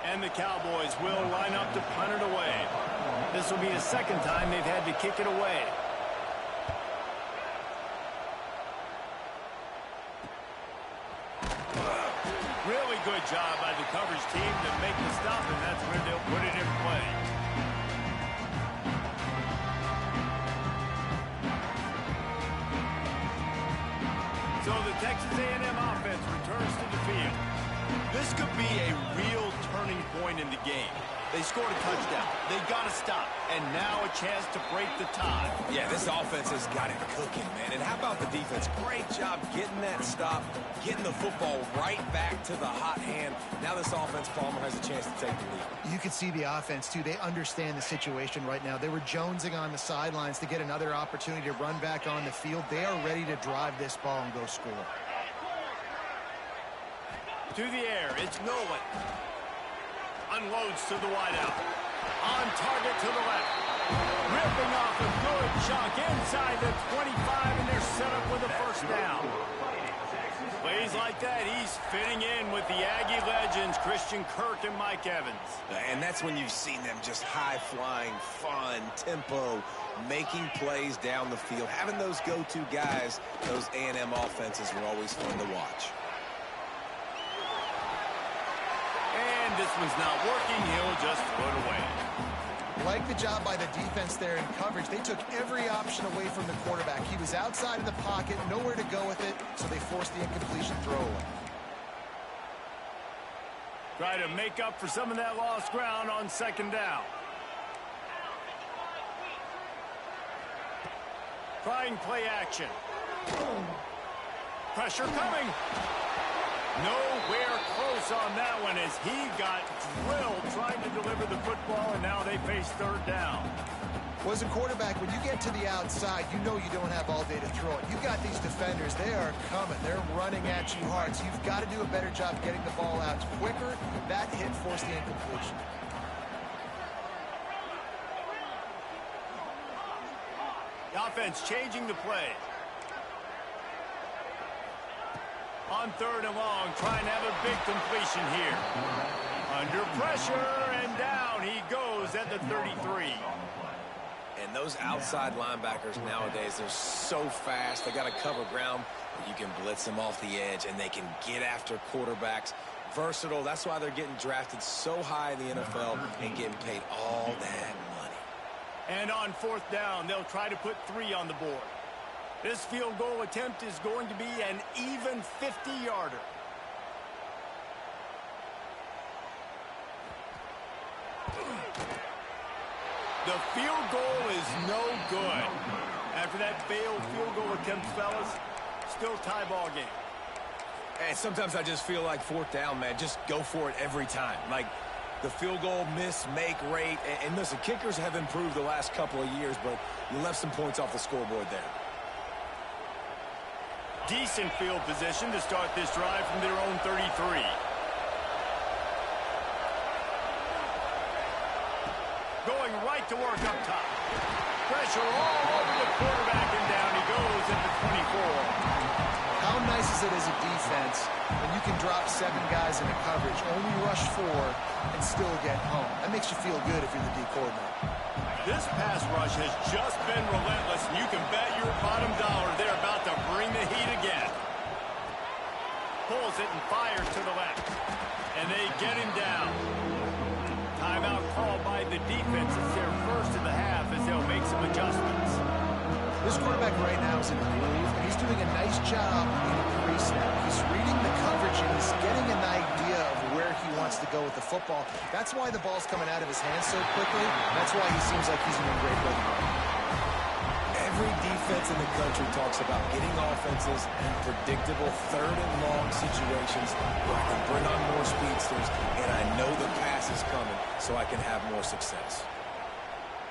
And the Cowboys will line up to punt it away. This will be the second time they've had to kick it away. Really good job by the coverage team to make the stop, and that's where they'll put it in play. So the Texas A&M offense returns to the field. This could be a real turning point in the game. They scored a touchdown. They got to stop. And now a chance to break the tie. Yeah, this offense has got it cooking, man. And how about the defense? Great job getting that stop, getting the football right back to the hot hand. Now this offense, Palmer, has a chance to take the lead. You can see the offense, too. They understand the situation right now. They were jonesing on the sidelines to get another opportunity to run back on the field. They are ready to drive this ball and go score. To the air, it's Nolan. Unloads to the wideout. On target to the left. Ripping off a good chunk inside the 25, and they're set up with a first down. Plays like that, he's fitting in with the Aggie legends, Christian Kirk and Mike Evans. And that's when you've seen them just high-flying, fun, tempo, making plays down the field. Having those go-to guys, those A&M offenses were always fun to watch. And this one's not working. He'll just throw it away. Like the job by the defense there in coverage. They took every option away from the quarterback. He was outside of the pocket, nowhere to go with it, so they forced the incompletion throw away. Try to make up for some of that lost ground on second down. Trying play action. Pressure coming. Nowhere close on that one as he got drilled trying to deliver the football, and now they face third down. Well, as a quarterback, when you get to the outside, you know you don't have all day to throw it. You've got these defenders. They are coming. They're running at you hard, so you've got to do a better job getting the ball out quicker. That hit forced the incompletion. The offense changing the play. On third and long, trying to have a big completion here. Under pressure, and down he goes at the 33. And those outside linebackers nowadays, they're so fast. They got to cover ground. You can blitz them off the edge, and they can get after quarterbacks. Versatile. That's why they're getting drafted so high in the NFL and getting paid all that money. And on fourth down, they'll try to put 3 on the board. This field goal attempt is going to be an even 50-yarder. The field goal is no good. After that failed field goal attempt, fellas, still tie ball game. And sometimes I just feel like fourth down, man, just go for it every time. Like the field goal miss, make rate. And listen, kickers have improved the last couple of years, but you left some points off the scoreboard there. Decent field position to start this drive from their own 33. Going right to work up top. Pressure all over the quarterback, and down he goes at the 24. How nice is it as a defense when you can drop 7 guys in a coverage, only rush 4, and still get home? That makes you feel good if you're the D coordinator. This pass rush has just been relentless, and you can bet your bottom dollar they're about to bring the heat again. Pulls it and fires to the left. And they get him down. Timeout called by the defense. It's their first in the half as they'll make some adjustments. This quarterback right now is in the groove, and he's doing a nice job in pre-snap. He's reading the coverage, and he's getting an idea of where he wants to go with the football. That's why the ball's coming out of his hands so quickly. That's why he seems like he's in a great rhythm. Every defense in the country talks about getting offenses in predictable third and long situations where I can bring on more speedsters, and I know the pass is coming, so I can have more success.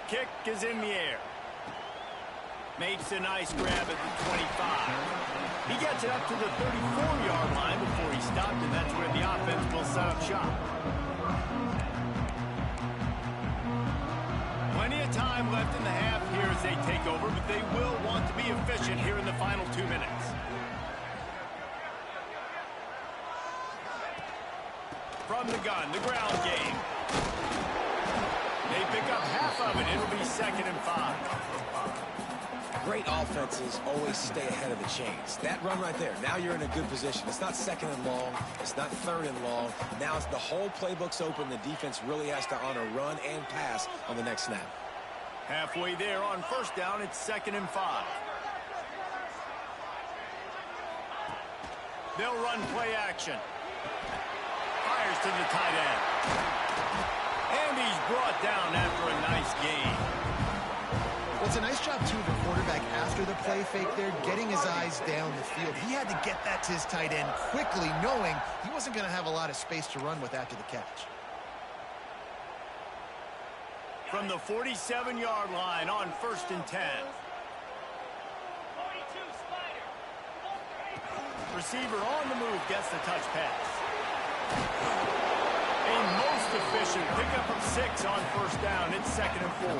Kick is in the air. Makes a nice grab at the 25. He gets it up to the 34-yard line before he stopped, and that's where the offense will set up shop. Plenty of time left in the half here as they take over, but they will want to be efficient here in the final 2 minutes. From the gun, the ground game. They pick up half of it. It'll be 2nd and 5. Great offenses always stay ahead of the chains. That run right there, now you're in a good position. It's not 2nd and long. It's not 3rd and long. Now the whole playbook's open. The defense really has to honor run and pass on the next snap. Halfway there on 1st down, it's 2nd and 5. They'll run play action. Fires to the tight end. And he's brought down after a nice gain. Well, it's a nice job, too, of the quarterback after the play fake there, getting his eyes down the field. He had to get that to his tight end quickly, knowing he wasn't going to have a lot of space to run with after the catch. From the 47-yard line on 1st and 10. Receiver on the move gets the touch pass. A most efficient pickup of 6 on 1st down. It's 2nd and 4.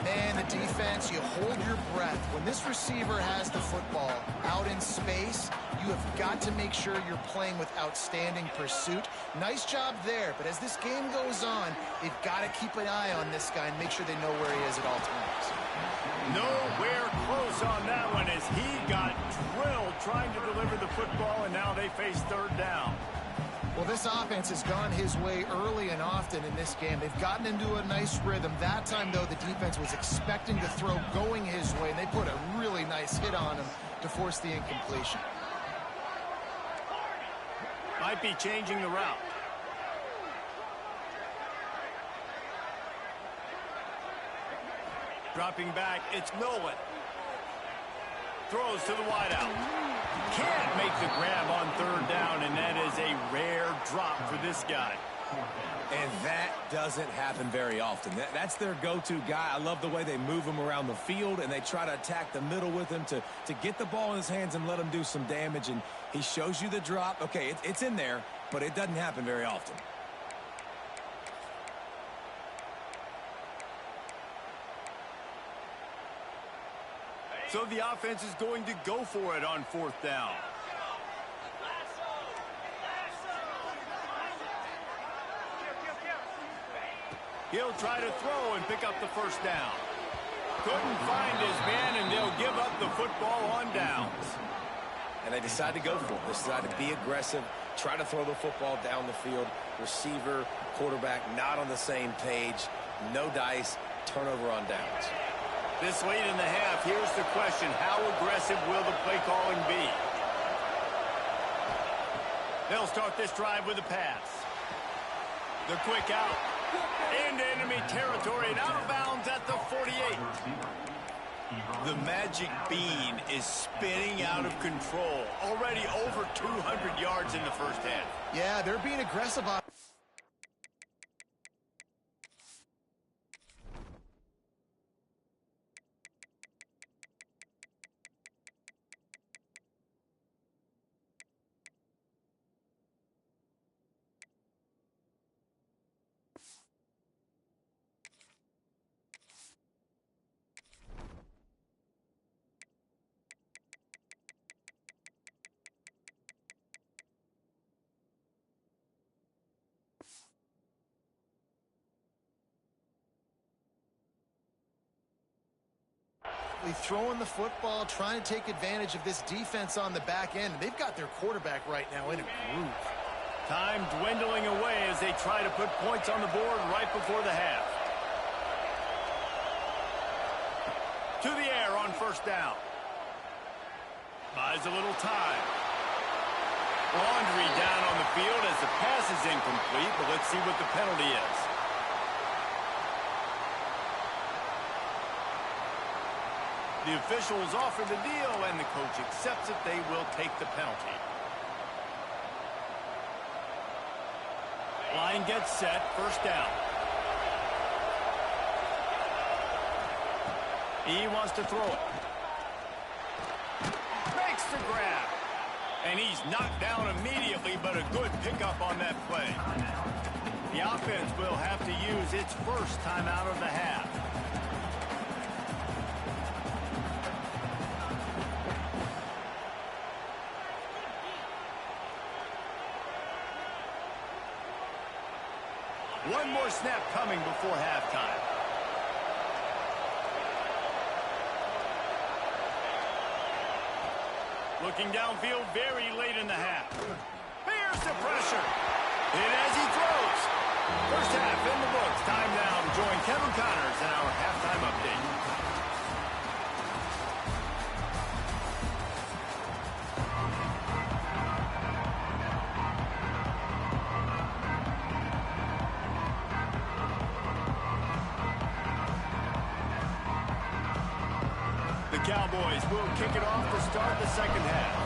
Man, the defense, you hold your breath. When this receiver has the football out in space, you have got to make sure you're playing with outstanding pursuit. Nice job there, but as this game goes on, they've got to keep an eye on this guy and make sure they know where he is at all times. Nowhere close on that one as he got drilled trying to deliver the football, and now they face 3rd down. Well, this offense has gone his way early and often in this game. They've gotten into a nice rhythm. That time, though, the defense was expecting the throw going his way, and they put a really nice hit on him to force the incompletion. Might be changing the route. Dropping back, it's Nolan. Throws to the wideout. Can't make the grab on 3rd down, and that is a rare drop for this guy. And that doesn't happen very often. That's their go-to guy. I love the way they move him around the field, and they try to attack the middle with him to get the ball in his hands and let him do some damage. And he shows you the drop. Okay, it's in there, but it doesn't happen very often. So the offense is going to go for it on 4th down. He'll try to throw and pick up the 1st down. Couldn't find his man, and they'll give up the football on downs. And they decide to go for it. They decide to be aggressive, try to throw the football down the field. Receiver, quarterback, not on the same page. No dice, turnover on downs. This late in the half, here's the question. How aggressive will the play calling be? They'll start this drive with a pass. The quick out. Into enemy territory and out of bounds at the 48. The magic bean is spinning out of control. Already over 200 yards in the 1st half. Yeah, they're being aggressive on. Throwing the football, trying to take advantage of this defense on the back end. They've got their quarterback right now in a groove. Time dwindling away as they try to put points on the board right before the half. To the air on 1st down. Buys a little time. Laundry down on the field as the pass is incomplete, but let's see what the penalty is. The officials offer the deal, and the coach accepts it. They will take the penalty. Line gets set, 1st down. He wants to throw it. Makes the grab. And he's knocked down immediately, but a good pickup on that play. The offense will have to use its 1st timeout of the half. One more snap coming before halftime. Looking downfield very late in the half. Here's the pressure. Hit as he throws. First half in the books. Time now to join Kevin Connors in our halftime update. The Cowboys will kick it off to start the second half.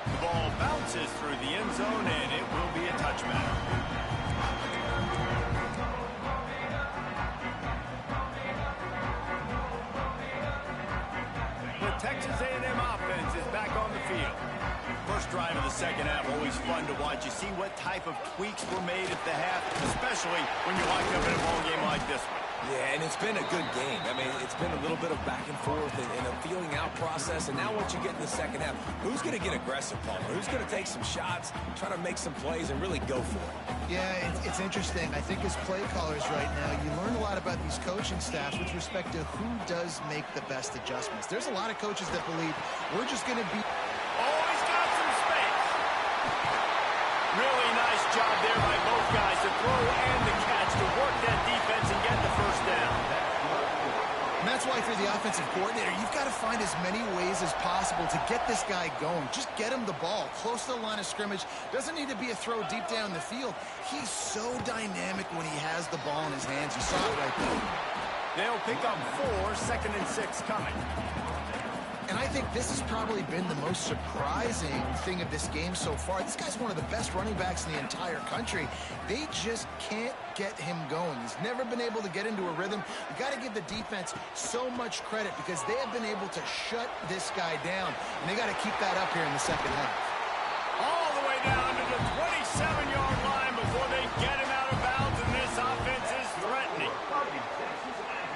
The ball bounces through the end zone, and it will be a touchback. The Texas A&M offense is back on the field. First drive of the second half, always fun to watch. You see what type of tweaks were made at the half, especially when you're locked up in a ball game like this one. Yeah, and it's been a good game. I mean, it's been a little bit of back and forth and a feeling out process. And now once you get in the second half, who's going to get aggressive, Palmer? Who's going to take some shots, try to make some plays, and really go for it? Yeah, it's interesting. I think as play callers right now, you learn a lot about these coaching staffs with respect to who does make the best adjustments. There's a lot of coaches that believe we're just going to be... Oh, he's got some space. Really nice job there by both guys to throw and the catch to work that defense and get the first down. And that's why, for the offensive coordinator, you've got to find as many ways as possible to get this guy going. Just get him the ball close to the line of scrimmage. Doesn't need to be a throw deep down the field. He's so dynamic when he has the ball in his hands. You saw it right there. They'll pick up 4, 2nd and 6 coming. And I think this has probably been the most surprising thing of this game so far. This guy's one of the best running backs in the entire country. They just can't get him going. He's never been able to get into a rhythm. You got to give the defense so much credit because they have been able to shut this guy down. And they got to keep that up here in the second half. All the way down to the 27-yard line before they get him out of bounds, and this offense is threatening.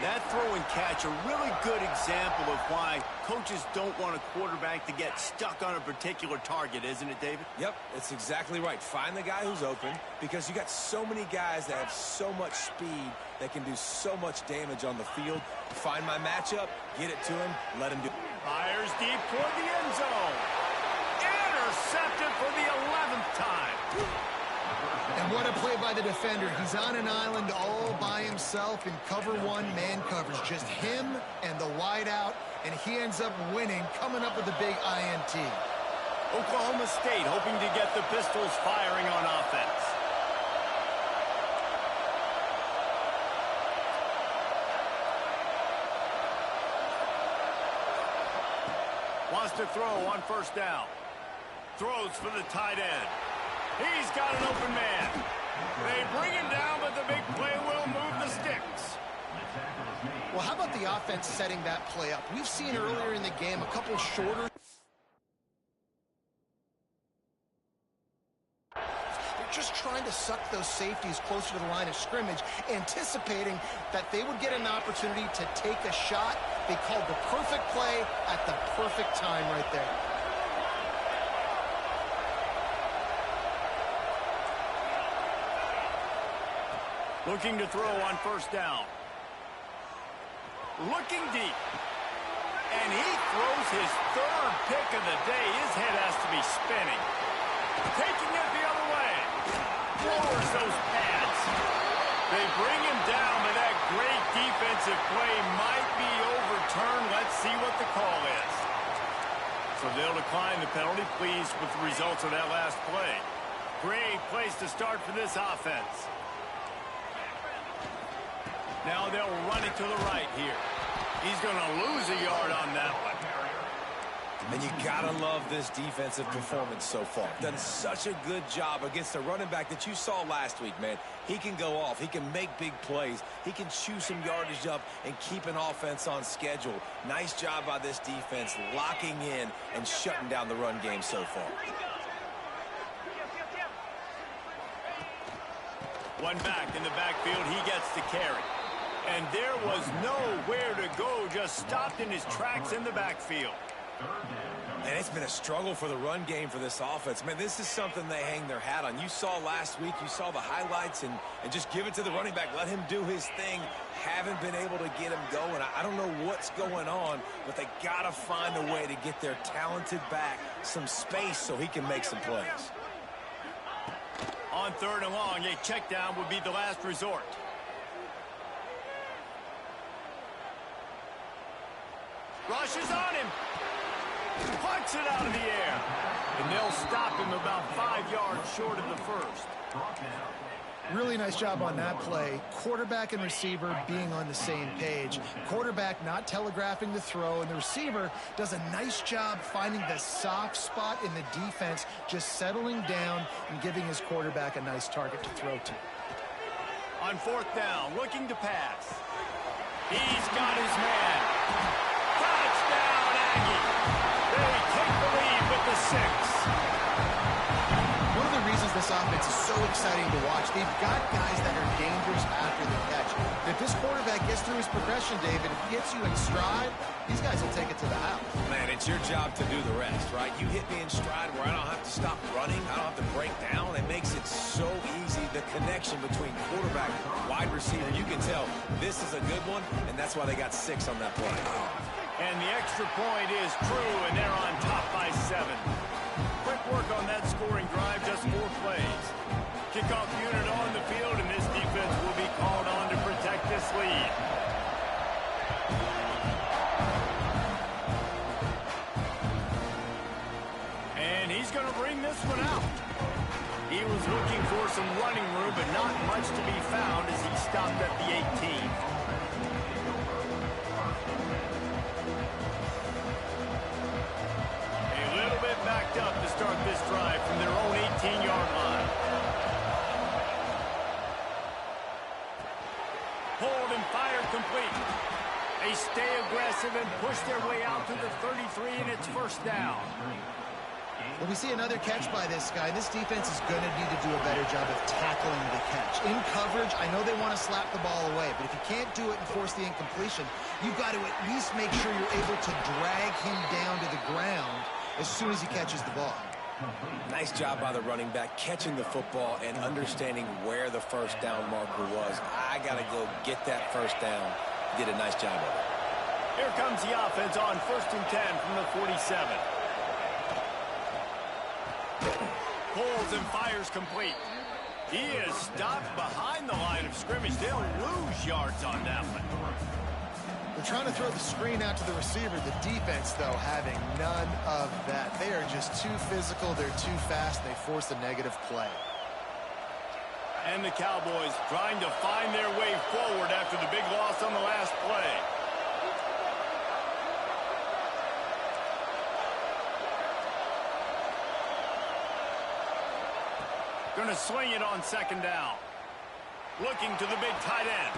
That throw and catch, a really good example of why coaches don't want a quarterback to get stuck on a particular target, isn't it, David? Yep, it's exactly right. Find the guy who's open because you got so many guys that have so much speed that can do so much damage on the field. Find my matchup, get it to him, let him do it. Fires deep toward the end zone. Intercepted for the 11th time. And what a play by the defender. He's on an island all by himself in cover one man coverage. Just him and the wideout, and he ends up winning, coming up with a big INT. Oklahoma State hoping to get the Pistols firing on offense. Wants to throw on first down. Throws for the tight end. He's got an open man. They bring him down, but the big play will move the sticks. Well, how about the offense setting that play up? We've seen earlier in the game a couple shorter. They're just trying to suck those safeties closer to the line of scrimmage, anticipating that they would get an opportunity to take a shot. They called the perfect play at the perfect time right there. Looking to throw on first down. Looking deep. And he throws his 3rd pick of the day. His head has to be spinning. Taking it the other way. Lowers those pads. They bring him down, but that great defensive play might be overturned. Let's see what the call is. So they'll decline the penalty. Pleased with the results of that last play. Great place to start for this offense. Now they'll run it to the right here. He's going to lose a yard on that one. And you got to love this defensive performance so far. Done such a good job against a running back that you saw last week, man. He can go off. He can make big plays. He can chew some yardage up and keep an offense on schedule. Nice job by this defense locking in and shutting down the run game so far. One back in the backfield. He gets the carry. And there was nowhere to go, just stopped in his tracks in the backfield. And it's been a struggle for the run game for this offense. Man, this is something they hang their hat on. You saw last week, you saw the highlights, and just give it to the running back. Let him do his thing. Haven't been able to get him going. I don't know what's going on, but they got to find a way to get their talented back some space so he can make some plays. On 3rd and long, a check down would be the last resort. Rushes on him. Punts it out of the air. And they'll stop him about 5 yards short of the first. Really nice job on that play. Quarterback and receiver being on the same page. Quarterback not telegraphing the throw, and the receiver does a nice job finding the soft spot in the defense, just settling down and giving his quarterback a nice target to throw to. On 4th down, looking to pass. He's got his man. Touchdown, Aggie. They take the lead with the 6. One of the reasons this offense is so exciting to watch, they've got guys that are dangerous after the catch. If this quarterback gets through his progression, David, if he hits you in stride, these guys will take it to the house. Man, it's your job to do the rest, right? You hit me in stride where I don't have to stop running. I don't have to break down. It makes it so easy. The connection between quarterback and wide receiver, you can tell this is a good one, and that's why they got 6 on that play. And the extra point is true, and they're on top by 7. Quick work on that scoring drive, just 4 plays. Kickoff unit on the field, and this defense will be called on to protect this lead. And he's going to bring this one out. He was looking for some running room, but not much to be found as he stopped at the 18. Backed up to start this drive from their own 18-yard line. Hold and fire complete. They stay aggressive and push their way out to the 33, and it's 1st down. Well, we see another catch by this guy. This defense is going to need to do a better job of tackling the catch. In coverage, I know they want to slap the ball away, but if you can't do it and force the incompletion, you've got to at least make sure you're able to drag him down to the ground as soon as he catches the ball. Nice job by the running back catching the football and understanding where the 1st down marker was. I got to go get that 1st down. Did a nice job of it. Here comes the offense on 1st and 10 from the 47. Pulls and fires complete. He is stopped behind the line of scrimmage. They'll lose yards on that one. They're trying to throw the screen out to the receiver. The defense, though, having none of that. They are just too physical. They're too fast. They force a negative play. And the Cowboys trying to find their way forward after the big loss on the last play. Going to swing it on 2nd down. Looking to the big tight end.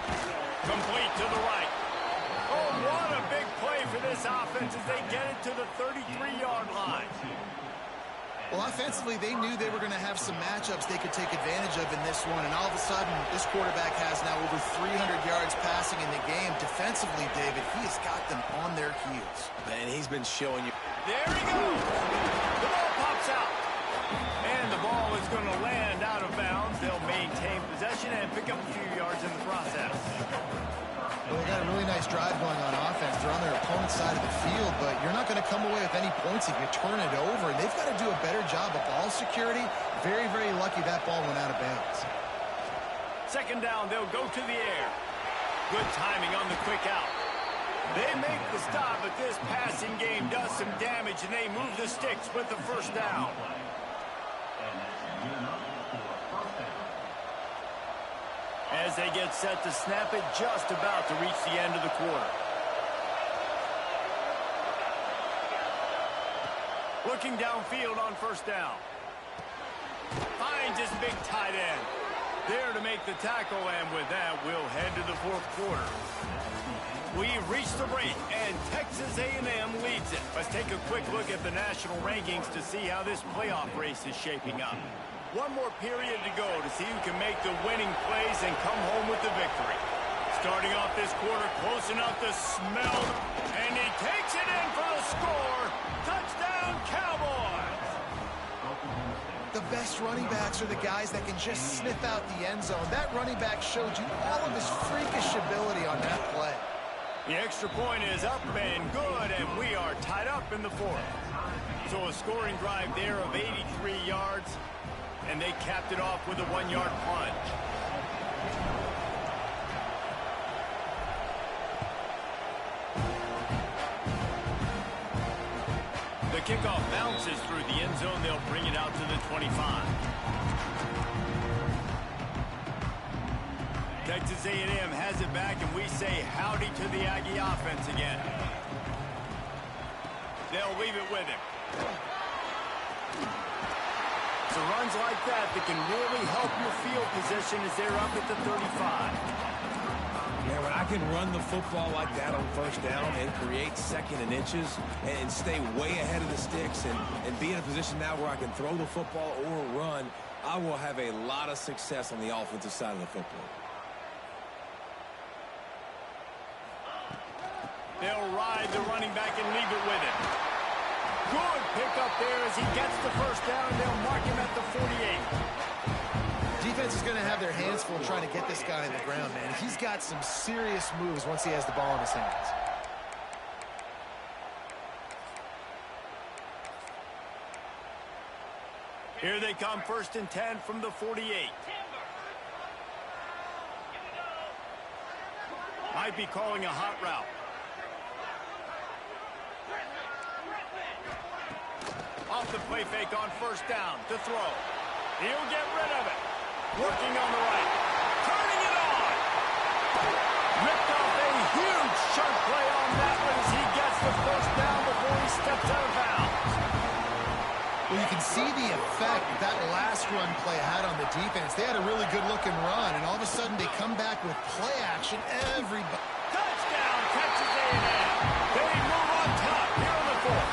Complete to the right. Oh, what a big play for this offense as they get it to the 33-yard line. Well, offensively, they knew they were going to have some matchups they could take advantage of in this one, and all of a sudden, this quarterback has now over 300 yards passing in the game. Defensively, David, he has got them on their heels. Man, he's been showing you. There he goes. The ball pops out. And the ball is going to land out of bounds. They'll maintain possession and pick up a few yards in the process. Well, they got a really nice drive going on offense. They're on their opponent's side of the field, but you're not going to come away with any points if you turn it over. And they've got to do a better job of ball security. Very, very lucky that ball went out of bounds. 2nd down, they'll go to the air. Good timing on the quick out. They make the stop, but this passing game does some damage, and they move the sticks with the 1st down. As they get set to snap it, just about to reach the end of the quarter. Looking downfield on 1st down. Finds his big tight end. There to make the tackle, and with that, we'll head to the 4th quarter. We've reached the break, and Texas A&M leads it. Let's take a quick look at the national rankings to see how this playoff race is shaping up. One more period to go to see who can make the winning plays and come home with the victory. Starting off this quarter close enough to smell, and he takes it in for the score. best running backs are the guys that can just sniff out the end zone. That running back showed you all of his freakish ability on that play. The extra point is up and good, and we are tied up in the fourth. So a scoring drive there of 83 yards, and they capped it off with a 1-yard plunge. The kickoff bounces through the end zone. They'll bring it out to the 25. Texas A&M has it back, and we say howdy to the Aggie offense again. They'll leave it with him. So runs like that can really help your field position as they're up at the 35. Yeah, when I can run the football like that on first down and create second and inches and stay way ahead of the sticks and be in a position now where I can throw the football or run, I will have a lot of success on the offensive side of the football. They'll ride the running back and leave it with him. Good pickup there as he gets the first down. They'll mark him at the 48. Defense is going to have their hands full trying to get this guy on the ground, man. He's got some serious moves once he has the ball in his hands. Here they come, 1st and 10 from the 48. Might be calling a hot route. Off the play fake on first down to throw. He'll get rid of it. Working on the right. Turning it on. Ripped off a huge chunk play on that one as he gets the first down before he steps out of bounds. Well, you can see the effect that last run play had on the defense. They had a really good-looking run, and all of a sudden they come back with play action. Everybody. Touchdown, Texas A&M. They move on top here in the fourth.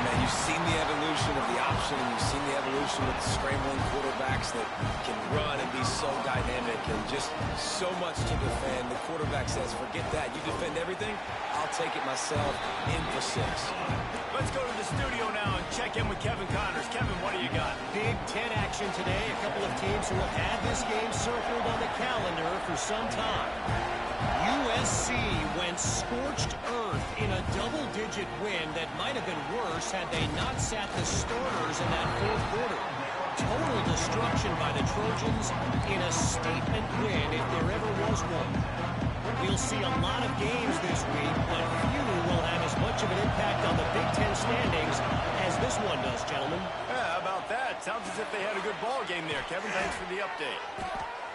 Man, you've seen the evolution of the option, and you've seen the evolution of the scrambling quarterbacks that can run and be so dynamic and just so much to defend. The quarterback says, forget that. You defend everything, I'll take it myself in for 6. Let's go to the studio now and check in with Kevin Connors. Kevin, what do you got? Big Ten action today. A couple of teams who have had this game circled on the calendar for some time. USC went scorched earth in a double-digit win that might have been worse had they not sat the starters in that fourth quarter. Total destruction by the Trojans in a statement win if there ever was one. We'll see a lot of games this week, but few will have as much of an impact on the Big Ten standings as this one does, gentlemen. Yeah, how about that? Sounds as if they had a good ball game there. Kevin, thanks for the update.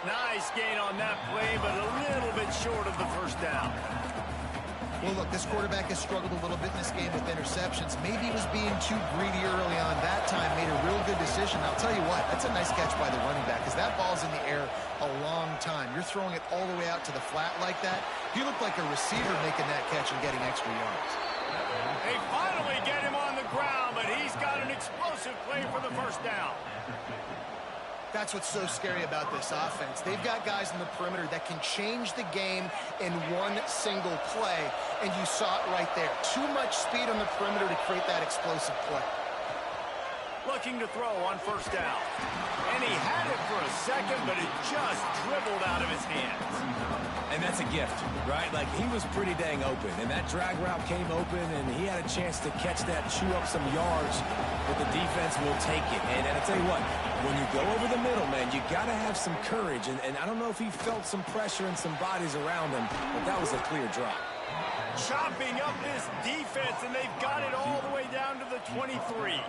Nice gain on that play, but a little bit short of the first down. Well, look, this quarterback has struggled a little bit in this game with interceptions. Maybe he was being too greedy early on. That time made a real good decision. I'll tell you what, that's a nice catch by the running back because that ball's in the air a long time. You're throwing it all the way out to the flat like that. You look like a receiver making that catch and getting extra yards. They finally get him on the ground, but he's got an explosive play for the first down. That's what's so scary about this offense. They've got guys in the perimeter that can change the game in one single play, and you saw it right there. Too much speed on the perimeter to create that explosive play. Looking to throw on first down. And he had it for a second, but it just dribbled out of his hands. And that's a gift, right? Like, he was pretty dang open, and that drag route came open, and he had a chance to catch that, chew up some yards, but the defense will take it. And I tell you what, when you go over the middle, man, you got to have some courage, and I don't know if he felt some pressure and some bodies around him, but that was a clear drop. Chopping up this defense, and they've got it all the way down to the 23.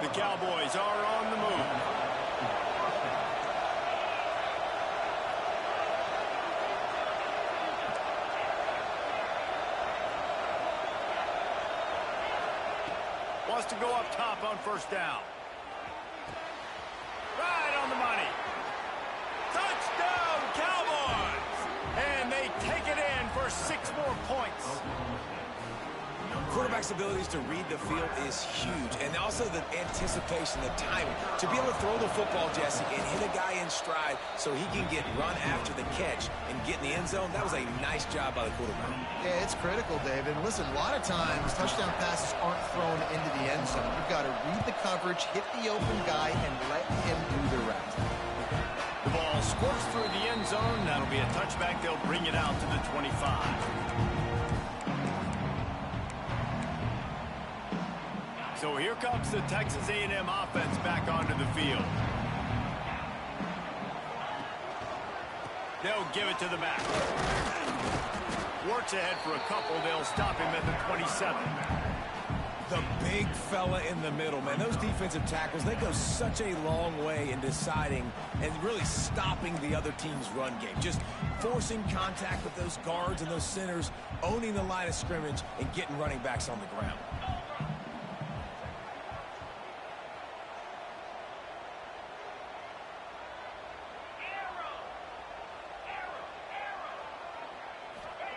The Cowboys are on the move. Wants to go up top on first down. Right on the money. Touchdown, Cowboys! And they take it in for 6 more points. quarterback's abilities to read the field is huge, and also the anticipation, the timing. To be able to throw the football, Jesse, and hit a guy in stride so he can get run after the catch and get in the end zone, that was a nice job by the quarterback. Yeah, it's critical, David. Listen, a lot of times touchdown passes aren't thrown into the end zone. You've got to read the coverage, hit the open guy, and let him do the rest. The ball squirts through the end zone. That'll be a touchback. They'll bring it out to the 25. So here comes the Texas A&M offense back onto the field. They'll give it to the back. Works ahead for a couple. They'll stop him at the 27. The big fella in the middle, man. Those defensive tackles, they go such a long way in deciding and really stopping the other team's run game. Just forcing contact with those guards and those centers, owning the line of scrimmage, and getting running backs on the ground.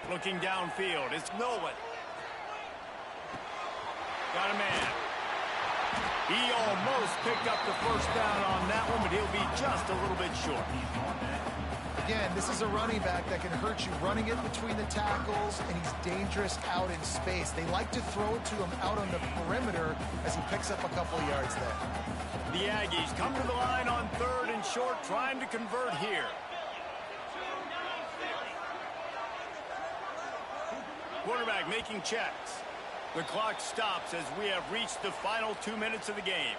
Looking downfield, it's Nolan. Got a man. He almost picked up the first down on that one, but he'll be just a little bit short. Again, this is a running back that can hurt you running it between the tackles, and he's dangerous out in space. They like to throw it to him out on the perimeter as he picks up a couple of yards there. The Aggies come to the line on 3rd and short, trying to convert here. Quarterback making checks. The clock stops as we have reached the final 2 minutes of the game.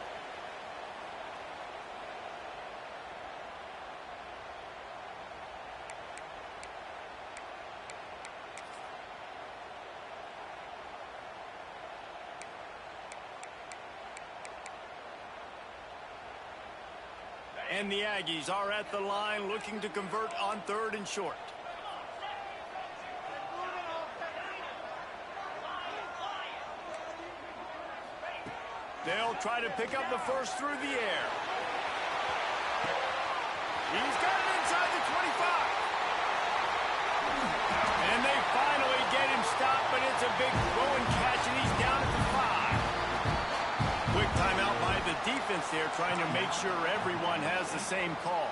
And the Aggies are at the line looking to convert on 3rd and short. They'll try to pick up the first through the air. He's got it inside the 25. And they finally get him stopped, but it's a big throw and catch, and he's down at the 5. Quick timeout by the defense there, trying to make sure everyone has the same call.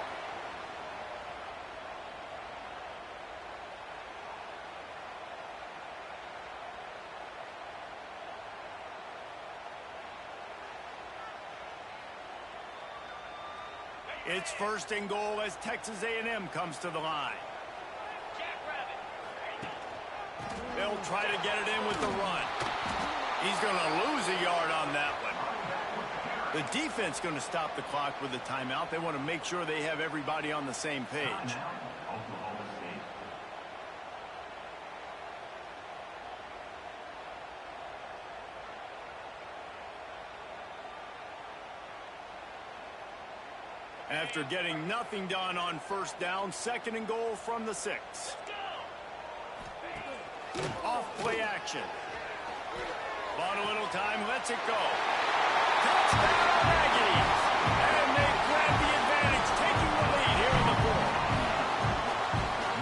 It's 1st and goal as Texas A&M comes to the line. They'll try to get it in with the run. He's going to lose a yard on that one. The defense going to stop the clock with a timeout. They want to make sure they have everybody on the same page. After getting nothing done on 1st down, 2nd and goal from the 6. Off play action. Bought a little time, lets it go. Touchdown Aggies! And they grab the advantage, taking the lead here in the 4th.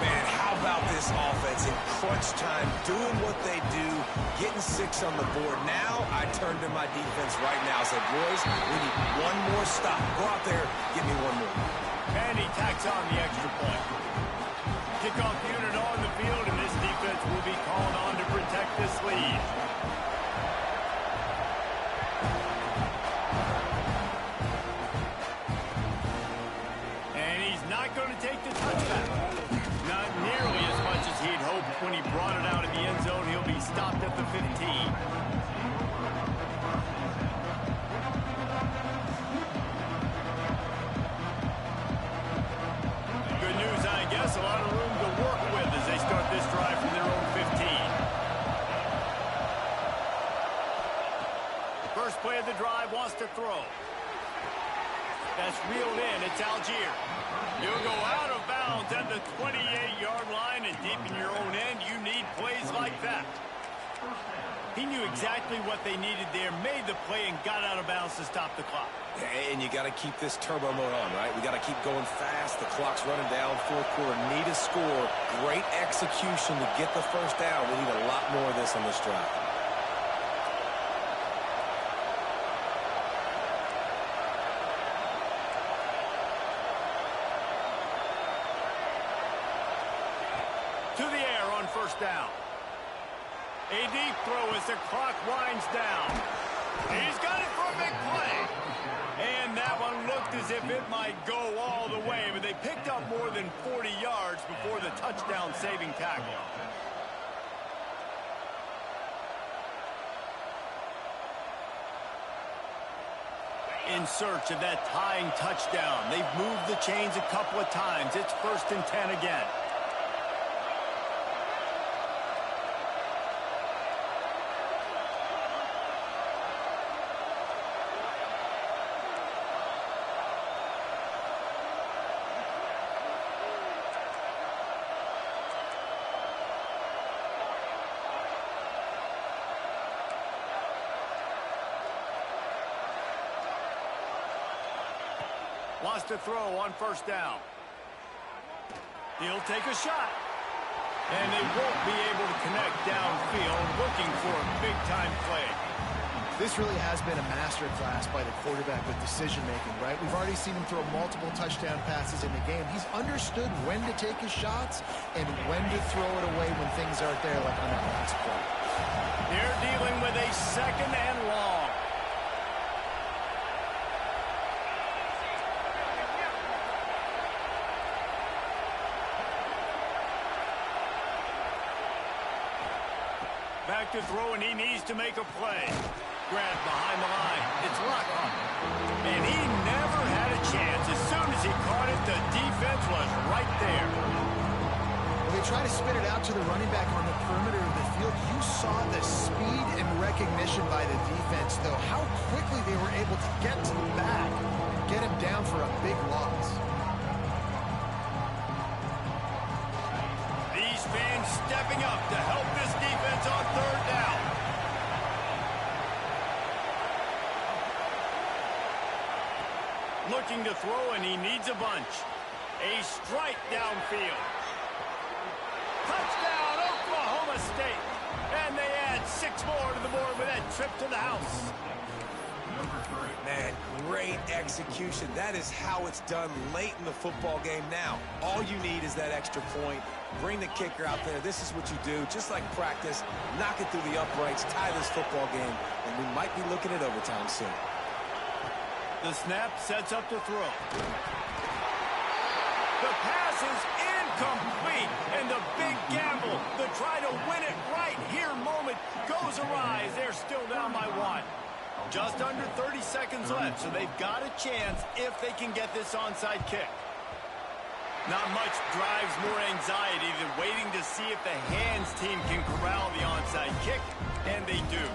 Man, how about this offense in crunch time, doing what they do, getting 6 on the board. Now I turn to my defense right now. I said, boys, we need one more stop. Go out there, give me one more. And he tacks on the extra point. Kickoff unit on the field, and this defense will be called on to protect this lead. And he's not going to take the touchback. Not nearly as much as he'd hoped when he brought it out of the end zone. He'll be stopped at the 15. A lot of room to work with as they start this drive from their own 15. First play of the drive, wants to throw. That's reeled in. It's Algier. You'll go out of bounds at the 28-yard line, and deep in your own end, you need plays like that. He knew exactly what they needed there, made the play, and got out of bounds to stop the clock. And you got to keep this turbo mode on, right? We got to keep going fast. The clock's running down. 4th quarter, need a score. Great execution to get the first down. We need a lot more of this on this drive. first down. A deep throw as the clock winds down. He's got it for a big play. And that one looked as if it might go all the way, but they picked up more than 40 yards before the touchdown-saving tackle. In search of that tying touchdown. They've moved the chains a couple of times. It's 1st and 10 again. Wants to throw on first down. He'll take a shot. And they won't be able to connect downfield, looking for a big-time play. This really has been a masterclass by the quarterback with decision-making, right? We've already seen him throw multiple touchdown passes in the game. He's understood when to take his shots and when to throw it away when things aren't there, like on that last play. They're dealing with a 2nd and long. Back to throw, and he needs to make a play. Grant behind the line. It's Lockhart. And he never had a chance. As soon as he caught it, the defense was right there. Well, they try to spit it out to the running back on the perimeter of the field. You saw the speed and recognition by the defense, though. How quickly they were able to get to the back, get him down for a big loss. These fans stepping up to help this defense on 3rd down. Looking to throw, and he needs a bunch. A strike downfield. Touchdown, Oklahoma State. And they add 6 more to the board with that trip to the house. Man, great execution. That is how it's done late in the football game now. All you need is that extra point. Bring the kicker out there. This is what you do. Just like practice, knock it through the uprights, tie this football game, and we might be looking at overtime soon. The snap sets up to throw. The pass is incomplete, and the big gamble, the try to win it right here moment, goes awry as they're still down by 1. Just under 30 seconds left, so they've got a chance if they can get this onside kick. Not much drives more anxiety than waiting to see if the hands team can corral the onside kick, and they do.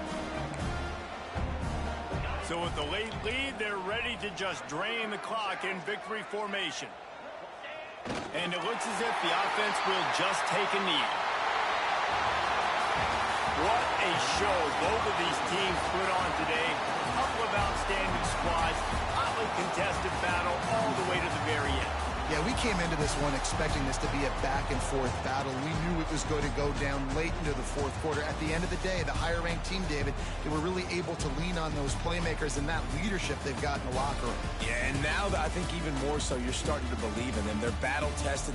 So with the late lead, they're ready to just drain the clock in victory formation. And it looks as if the offense will just take a knee. What a show both of these teams put on today. A couple of outstanding squads, hotly contested battle all the way to the very end. Yeah, we came into this one expecting this to be a back-and-forth battle. We knew it was going to go down late into the 4th quarter. At the end of the day, the higher-ranked team, David, they were really able to lean on those playmakers and that leadership they've got in the locker room. Yeah, and now I think even more so, you're starting to believe in them. They're battle-tested.